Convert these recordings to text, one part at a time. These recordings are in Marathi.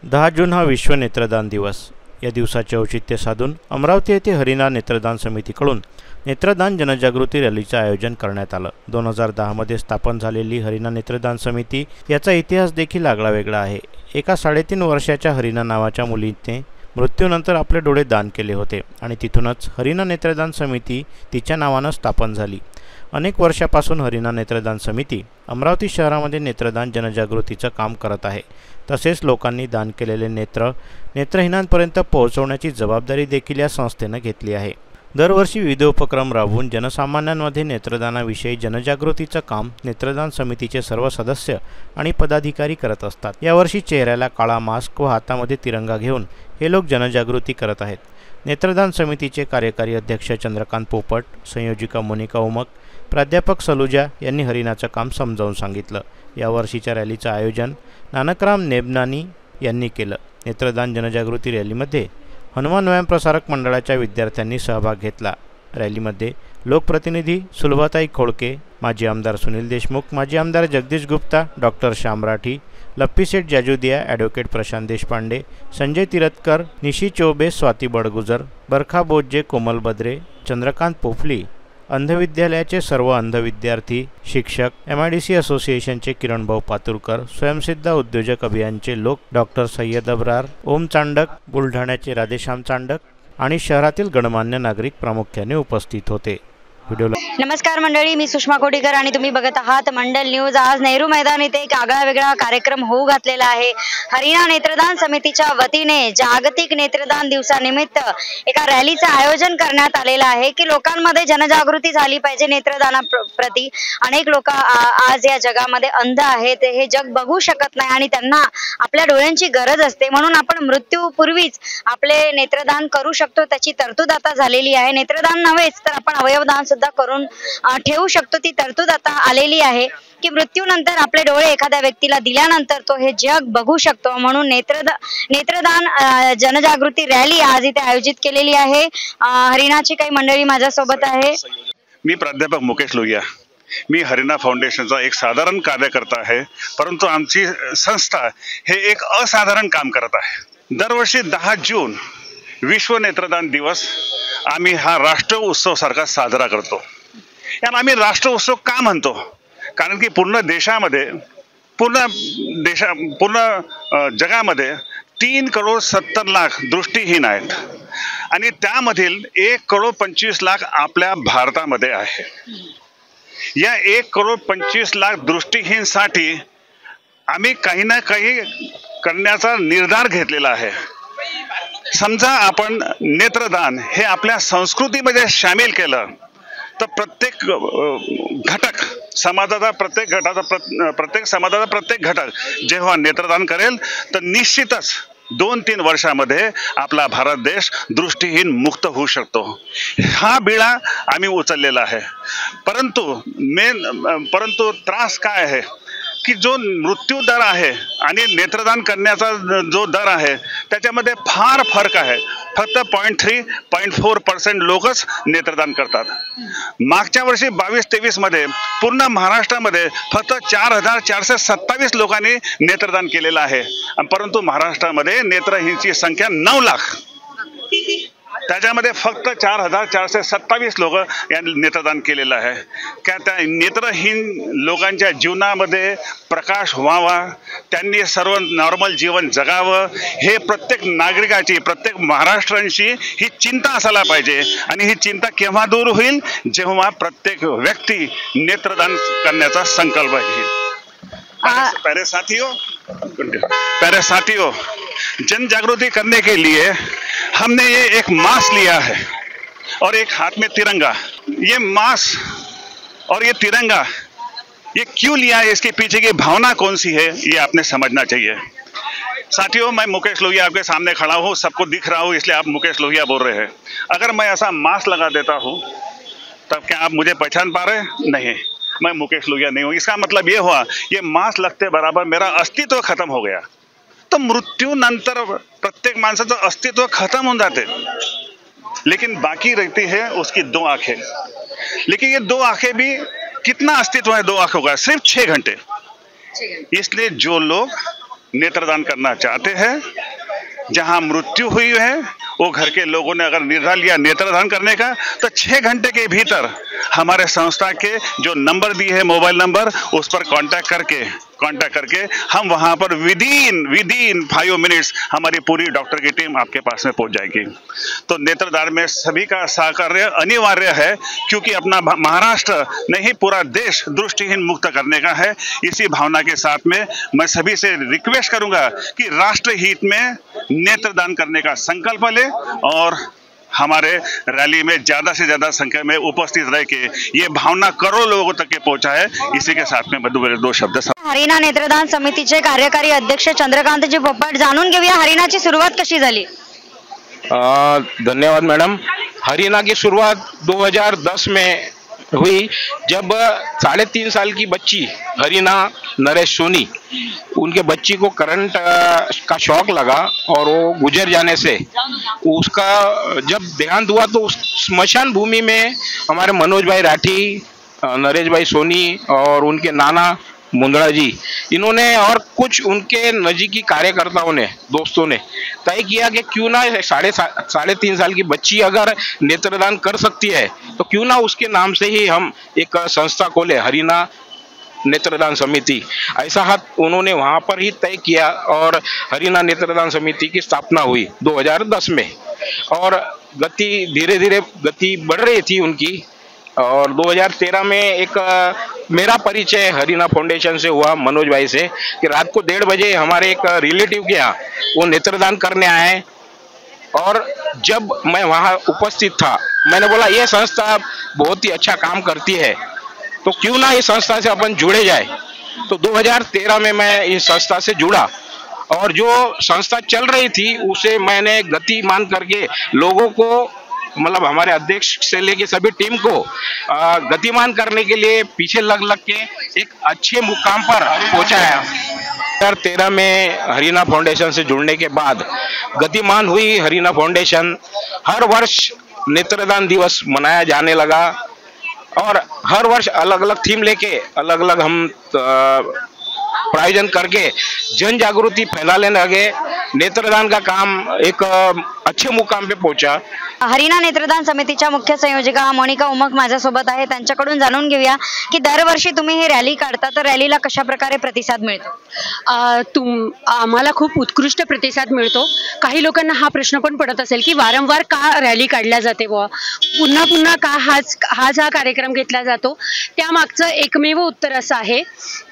10 जून हा विश्व नेत्रदान दिवस. या दिवसाचे औचित्य साधून अमरावती येथे हरिणा नेत्रदान समितीकडून नेत्रदान जनजागृती रॅलीचे आयोजन करण्यात आलं. 2010 मध्ये स्थापन झालेली हरिणा नेत्रदान समिती याचा इतिहास देखील आगळा वेगळा आहे. एका 3.5 वर्षाच्या हरिणा नावाच्या मुलीने मृत्यूनंतर आपले डोळे दान केले होते आणि तिथूनच हरिणा नेत्रदान समिती तिच्या नावाने स्थापन झाली. अनेक वर्षापासून हरिणा नेत्रदान समिती अमरावती शहरामध्ये नेत्रदान जनजागृतीचं काम करत आहे. तसेच लोकांनी दान केलेले नेत्रहीनांपर्यंत पोहोचवण्याची जबाबदारी देखील या संस्थेने घेतली आहे. दरवर्षी विविध उपक्रम राबवून जनसामान्यांमध्ये नेत्रदानाविषयी जनजागृतीचं काम नेत्रदान समितीचे सर्व सदस्य आणि पदाधिकारी करत असतात. यावर्षी चेहऱ्याला काळा मास्क व हातामध्ये तिरंगा घेऊन हे लोक जनजागृती करत आहेत. नेत्रदान समितीचे कार्यकारी अध्यक्ष चंद्रकांत पोपट, संयोजिका मोनिका उमक, प्राध्यापक सलुजा यांनी हरिणाचं काम समजावून सांगितलं. यावर्षीच्या रॅलीचं आयोजन नानकराम नेबनानी यांनी केलं. नेत्रदान जनजागृती रॅलीमध्ये हनुमान व्यायाम प्रसारक मंडळाच्या विद्यार्थ्यांनी सहभाग घेतला. रॅलीमध्ये लोकप्रतिनिधी सुलभाताई खोडके, माजी आमदार सुनील देशमुख, माजी आमदार जगदीश गुप्ता, डॉक्टर श्याम राठी, लप्पीसेठ जाजुदिया, ॲडव्होकेट प्रशांत देशपांडे, संजय तिरतकर, निशी चौबे, स्वाती बडगुजर, बरखा बोज्जे, कोमल बद्रे, चंद्रकांत पोफली, अंधविद्यालयाचे सर्व अंध विद्यार्थी, शिक्षक, MIDC असोसिएशनचे किरणभाऊ पातुरकर, स्वयंसिद्ध उद्योजक अभियानचे लोक, डॉक्टर सय्यद अब्रार, ओम चांडक, बुलढाण्याचे राधेश्याम चांडक आणि शहरातील गणमान्य नागरिक प्रामुख्याने उपस्थित होते. नमस्कार मंडळी, मी सुषमा कोडीकर आणि तुम्ही बघत आहात मंडल न्यूज. आज नेहरू मैदान इथे एक आगळा वेगळा कार्यक्रम होऊ घातलेला आहे. हरिणा नेत्रदान समितीच्या वतीने जागतिक नेत्रदान दिवसानिमित्त एका रॅलीचं आयोजन करण्यात आलेलं आहे की लोकांमध्ये जनजागृती झाली पाहिजे नेत्रदानाप्रती. अनेक लोक आज या जगामध्ये अंध आहेत, हे जग बघू शकत नाही आणि त्यांना आपल्या डोळ्यांची गरज असते. म्हणून आपण मृत्यूपूर्वीच आपले नेत्रदान करू शकतो, त्याची तरतूद आता झालेली आहे. नेत्रदान नव्हेच तर आपण अवयवदान सुद्धा करून ठेवू शकतो. ती तरतूद आता आलेली आहे की मृत्यूनंतर आपले डोळे एखाद्या व्यक्तीला दिल्यानंतर तो हे जग बघू शकतो. म्हणून नेत्रदान जनजागृती रॅली आज इथे आयोजित केलेली आहे. हरिणाची काही मंडळी माझ्या सोबत आहे. मी प्राध्यापक मुकेश लोहिया. मी हरिणा फाउंडेशनचा एक साधारण कार्यकर्ता आहे, परंतु आमची संस्था हे एक असाधारण काम करत आहे. दरवर्षी 10 जून विश्व नेत्रदान दिवस आम्ही हा राष्ट्र उत्सव सारखा साजरा करतो. याला आम्ही राष्ट्र उत्सव का म्हणतो? कारण की पूर्ण जगामध्ये 3,70,00,000 दृष्टीहीन आहेत आणि त्यामधील 1,25,00,000 आपल्या भारतामध्ये आहे. या 1,25,00,000 दृष्टीहीनसाठी आम्ही काही ना काही करण्याचा निर्धार घेतलेला आहे. समजा आपण नेत्रदान हे आपल्या संस्कृतीमध्ये सामील केलं तर प्रत्येक समाजाचा प्रत्येक घटक जेव्हा नेत्रदान करेल तर निश्चितच 2-3 वर्षामध्ये आपला भारत देश दृष्टीहीन मुक्त होऊ शकतो. हा बिळा आम्ही उचललेला आहे. परंतु त्रास काय आहे की जो मृत्यू दर आहे आणि नेत्रदान करण्याचा जो दर आहे त्याच्यामध्ये फार फरक आहे. फक्त 0.3-0.4% लोकच नेत्रदान करतात. मागच्या वर्षी 22-23 मध्ये पूर्ण महाराष्ट्रामध्ये फक्त 4,427 लोकांनी नेत्रदान केलेलं आहे. परंतु महाराष्ट्रामध्ये नेत्रहीनची संख्या 9 लाख. त्याच्यामध्ये फक्त 4,427 लोक यांनी नेत्रदान केलेलं आहे. त्या नेत्रहीन लोकांच्या जीवनामध्ये प्रकाश व्हावा, त्यांनी सर्व नॉर्मल जीवन जगावं, हे प्रत्येक नागरिकाची, प्रत्येक महाराष्ट्रांची ही चिंता असायला पाहिजे. आणि ही चिंता केव्हा दूर होईल? जेव्हा प्रत्येक व्यक्ती नेत्रदान करण्याचा संकल्प घेईल. प्यारे साथियों, जन जागृति करने के लिए हमने ये एक मास्क लिया है और एक हाथ में तिरंगा. ये मास्क और ये तिरंगा ये क्यों लिया है, इसके पीछे की भावना कौन सी है, ये आपने समझना चाहिए. साथियों, मैं मुकेश लोहिया आपके सामने खड़ा हूँ, सबको दिख रहा हूँ, इसलिए आप मुकेश लोहिया बोल रहे हैं. अगर मैं ऐसा मास्क लगा देता हूँ तब क्या आप मुझे पहचान पा रहे? नहीं, मैं मुकेश लोहिया नहीं हूँ. इसका मतलब ये हुआ ये मास्क लगते बराबर मेरा अस्तित्व खत्म हो गया. तो मृत्यूनंतर प्रत्येक माणसाचं अस्तित्व खत्म होऊन जाते, लेकिन बाकी रहती है उसकी 2 आंखें. लेकिन ये 2 आंखें भी कितना अस्तित्व है 2 आंखों का? सिर्फ 6 घंटे. इसलिए जो लोग नेत्रदान करना चाहते हैं, जहां मृत्यु हुई है वो घर के लोगों ने अगर निर्णय लिया नेत्रदान करने का, तो 6 घंटे के भीतर हमारे संस्था के जो नंबर दिए है, मोबाइल नंबर, उस पर कांटेक्ट करके हम वहां पर विदिन 5 मिनट्स हमारी पूरी डॉक्टर की टीम आपके पास में पहुंच जाएगी। तो नेत्रदान में सभी का सहकार्य अनिवार्य है, क्योंकि अपना महाराष्ट्र नहीं पूरा देश दृष्टिहीन मुक्त करने का है। इसी भावना के साथ में मैं सभी से रिक्वेस्ट करूंगा कि राष्ट्र हित में नेत्रदान करने का संकल्प ले और हमारे रैली में ज्यादा से ज्यादा संख्या में उपस्थित रह के ये भावना करोड़ों लोगों तक के पहुंचा है। इसी के साथ में मैं 2 शब्द हरिणा नेत्रदान समितीचे कार्यकारी अध्यक्ष चंद्रकांतजी पोपट, जाणून घेऊया हरिणाची सुरुवात कशी झाली। धन्यवाद मैडम। हरिणा की शुरुआत 2010 में हुई, जब 3.5 साल की बच्ची हरिणा नरेश सोनी, उनके बच्ची को करंट का शॉक लगा और वो गुजर जाने से उसका जब देहांत हुआ तो उस स्मशान भूमि में हमारे मनोज भाई राठी, नरेश भाई सोनी और उनके नाना मुंदड़ा जी, इन्होंने और कुछ उनके नजीकी कार्यकर्ताओं ने, दोस्तों ने तय किया कि क्यों ना 3.5 साल की बच्ची अगर नेत्रदान कर सकती है तो क्यों ना उसके नाम से ही हम एक संस्था खोले, हरिणा नेत्रदान समिति। ऐसा हाथ उन्होंने वहां पर ही तय किया और हरिणा नेत्रदान समिति की स्थापना हुई 2010 में। और धीरे धीरे गति बढ़ रही थी उनकी, और 2013 में एक मेरा परिचय हरिणा फाउंडेशन से हुआ, मनोज भाई से, कि रात को 1:30 बजे हमारे एक रिलेटिव के यहाँ वो नेत्रदान करने आए। और जब मैं वहाँ उपस्थित था, मैंने बोला ये संस्था बहुत ही अच्छा काम करती है, तो क्यों ना इस संस्था से अपन जुड़े जाए। तो 2013 में मैं इस संस्था से जुड़ा और जो संस्था चल रही थी उसे मैंने गति मान करके लोगों को, मतलब हमारे अध्यक्ष से लेके सभी टीम को गतिमान करने के लिए पीछे लग के एक अच्छे मुकाम पर पहुंचाया। 2013 में हरिणा फाउंडेशन से जुड़ने के बाद गतिमान हुई हरिणा फाउंडेशन। हर वर्ष नेत्रदान दिवस मनाया जाने लगा और हर वर्ष अलग अलग थीम लेके अलग अलग हम प्रायोजन करके जन जागृति फैलाने लगे। नेत्रदान का काम एक अच्छे मुकाम पे पहुंचा। हरिणा नेत्रदान समितीच्या मुख्य संयोजिका मोनिका उमक माझ्यासोबत आहे, त्यांच्याकडून जाणून घेऊया की दरवर्षी तुम्ही ही रॅली काढता, तर रॅलीला कशा प्रकारे प्रतिसाद मिळतो। आम्हाला खूप उत्कृष्ट प्रतिसाद मिळतो। काही लोकांना हा प्रश्न पण पडत असेल की वारंवार का रॅली काढल्या जाते, पुन्हा पुन्हा का हा कार्यक्रम घेतला जातो। त्यामागचं एकमेव उत्तर असं आहे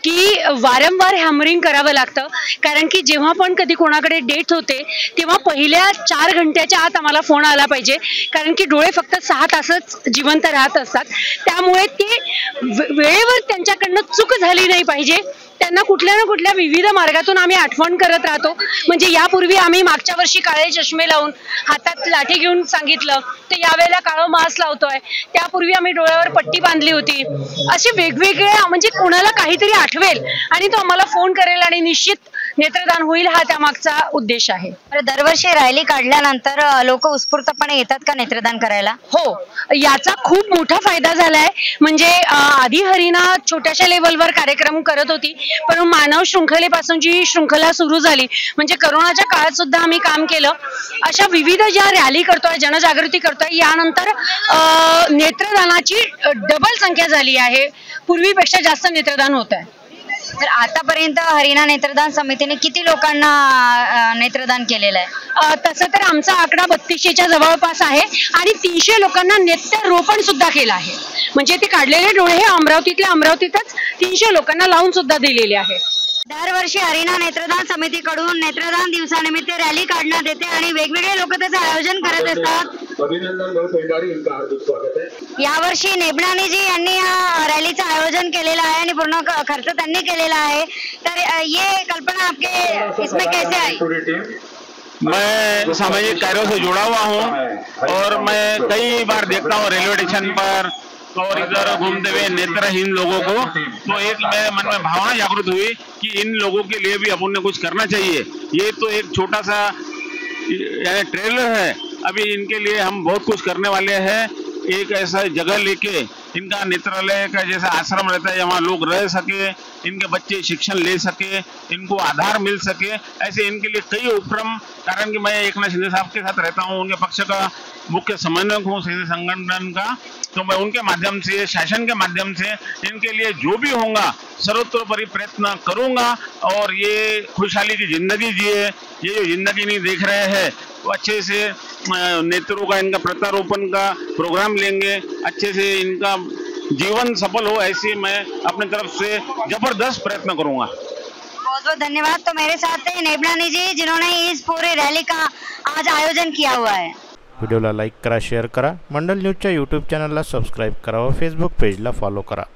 की वारंवार हॅमरिंग करावं लागतं, कारण की जेव्हा पण कधी कोणाकडे डेट होते तेव्हा पहिल्या 4 घंट्याच्या आत आम्हाला फोन आला पाहिजे, कारण की डोळे फक्त 6 तासच जिवंत राहत असतात। त्यामुळे ते वेळेवर त्यांच्याकडनं चूक झाली नाही पाहिजे। त्यांना कुठल्या ना कुठल्या विविध मार्गातून आम्ही आठवण करत राहतो। म्हणजे यापूर्वी आम्ही मागच्या वर्षी काळे चष्मे लावून हातात लाठी घेऊन सांगितलं, तर यावेळेला काळं मास्क लावतोय। त्यापूर्वी आम्ही डोळ्यावर पट्टी बांधली होती। असे वेगवेगळे, म्हणजे कोणाला काहीतरी आठवेल आणि तो आम्हाला फोन करेल आणि निश्चित नेत्रदान होईल, हा त्यामागचा उद्देश आहे। दरवर्षी रॅली काढल्यानंतर लोक उत्स्फूर्तपणे येतात का नेत्रदान करायला? हो, याचा खूप मोठा फायदा झालाय। म्हणजे आधी हरिणा छोट्याशा लेवलवर कार्यक्रम करत होती, पण मानव शृंखलेपासून जी शृंखला सुरू झाली, म्हणजे कोरोनाच्या काळात सुद्धा आम्ही काम केलं। अशा विविध ज्या रॅली करतोय, जनजागृती करतोय, यानंतर नेत्रदानाची डबल संख्या झाली आहे। पूर्वीपेक्षा जास्त नेत्रदान होत आहे। तर आतापर्यंत हरिणा नेत्रदान समितीने किती लोकांना नेत्रदान केलेलं आहे? तसं तर आमचा आकडा 3200च्या जवळपास आहे आणि 300 लोकांना नेत्ररोपण सुद्धा केलं आहे। म्हणजे ते काढलेले डोळे हे अमरावतीतच 300 लोकांना लावून सुद्धा दिलेले आहे। दरवर्षी हरिणा नेत्रदान समितीकडून नेत्रदान दिवसानिमित्त रॅली काढण्यात येते आणि वेगवेगळे लोक त्याचं आयोजन करत असतात। यावर्षी नेबनानीजी यांनी या रॅलीचं आयोजन केलेलं आहे आणि पूर्ण खर्च त्यांनी केलेला आहे। तर ये कल्पना आपके इसमें कैसे आई? मैं सामाजिक कार्यों से जुड़ा हुआ हूँ और मैं कई बार देखता हूँ रेलवे स्टेशन पर और इधर घूमते हुए नेत्रहीन लोगों को, तो एक मेरे मन में भावना जागृत हुई कि इन लोगों के लिए भी अपन ने कुछ करना चाहिए। ये तो एक छोटा सा यानी ट्रेलर है, अभी इनके लिए हम बहुत कुछ करने वाले हैं। एक ऐसा जगह लेके इनका नेत्रालय का जैसा आश्रम रहता है, वहाँ लोग रह सके, इनके बच्चे शिक्षण ले सके, इनको आधार मिल सके, ऐसे इनके लिए कई उपक्रम। कारण कि मैं एकनाथ शिंदे साहब के साथ रहता हूँ, उनके पक्ष का मुख्य समन्वयक हूँ शिंदे संगठन का, तो मैं उनके माध्यम से, शासन के माध्यम से इनके लिए जो भी होगा सर्वतोपरि प्रयत्न करूंगा। और ये खुशहाली की जिंदगी जिए, ये जो जिंदगी नहीं देख रहे हैं वो अच्छे से नेत्रों का, इनका प्रत्यारोपण का प्रोग्राम लेंगे, अच्छे से इनका जीवन सफल हो, ऐसे मैं अपनी तरफ से जबरदस्त प्रयत्न करूंगा। बहुत बहुत धन्यवाद। तो मेरे साथ थे नेबनानी जी, जिन्होंने इस पूरे रैली का आज आयोजन किया हुआ है। व्हिडिओला लाईक करा, शेअर करा, मंडल न्यूजच्या यूट्यूब चॅनलला सबस्क्राईब करा व फेसबुक पेजला फॉलो करा।